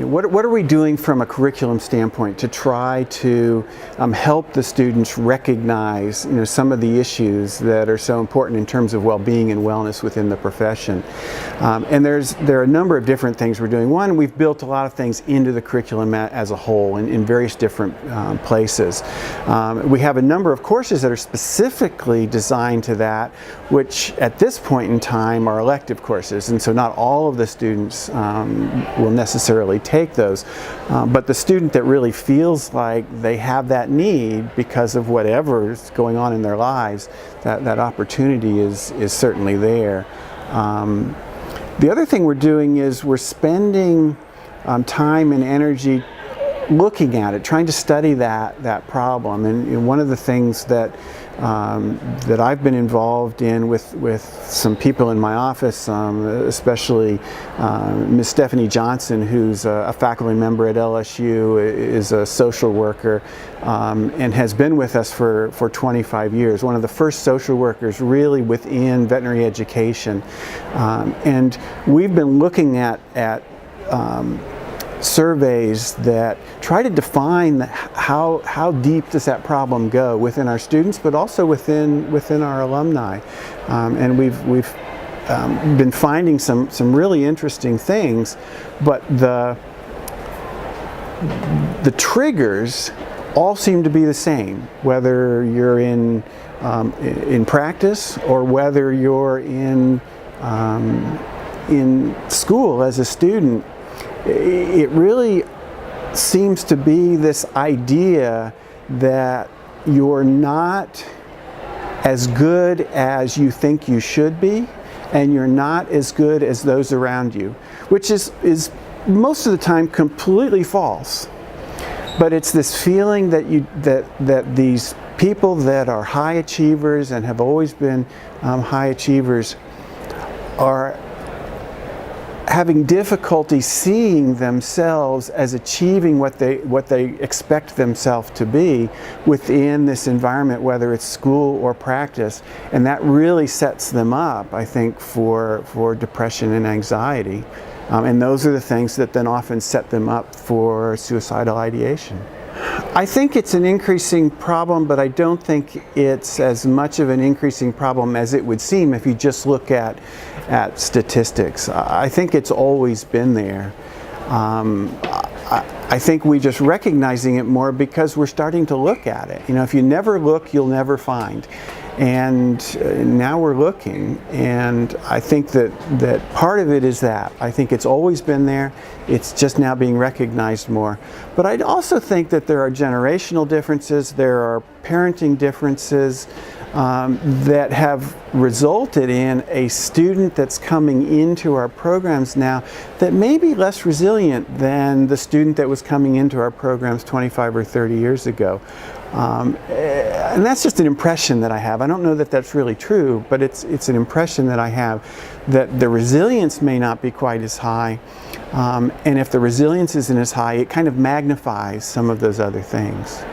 What are we doing from a curriculum standpoint to try to help the students recognize some of the issues that are so important in terms of well-being and wellness within the profession? And there are a number of different things we're doing. One, we've built a lot of things into the curriculum as a whole in various different places. We have a number of courses that are specifically designed to that, which at this point in time are elective courses, and so not all of the students will necessarily take those, but the student that really feels like they have that need because of whatever is going on in their lives, that opportunity is certainly there. The other thing we're doing is we're spending time and energy looking at it, trying to study that problem. And one of the things that I've been involved in with some people in my office, especially Ms. Stephanie Johnson, who's a faculty member at LSU, is a social worker, and has been with us for 25 years. One of the first social workers really within veterinary education. And we've been looking at surveys that try to define how deep does that problem go within our students, but also within our alumni, and we've been finding some really interesting things, but the triggers all seem to be the same, whether you're in practice or whether you're in school as a student. It really seems to be this idea that you're not as good as you think you should be, and you're not as good as those around you, which is most of the time completely false. But it's this feeling that these people that are high achievers and have always been high achievers are having difficulty seeing themselves as achieving what they expect themselves to be within this environment, whether it's school or practice, and that really sets them up, I think, for depression and anxiety, and those are the things that then often set them up for suicidal ideation. I think it's an increasing problem, but I don't think it's as much of an increasing problem as it would seem if you just look at statistics. I think it's always been there. I think we're just recognizing it more because we're starting to look at it. If you never look, you'll never find. And now we're looking, and I think that part of it is that. I think it's always been there, it's just now being recognized more. But I also think that there are generational differences, there are parenting differences that have resulted in a student that's coming into our programs now that may be less resilient than the student that was coming into our programs 25 or 30 years ago. And that's just an impression that I have. I don't know that that's really true, but it's an impression that I have, that the resilience may not be quite as high, and if the resilience isn't as high, it kind of magnifies some of those other things.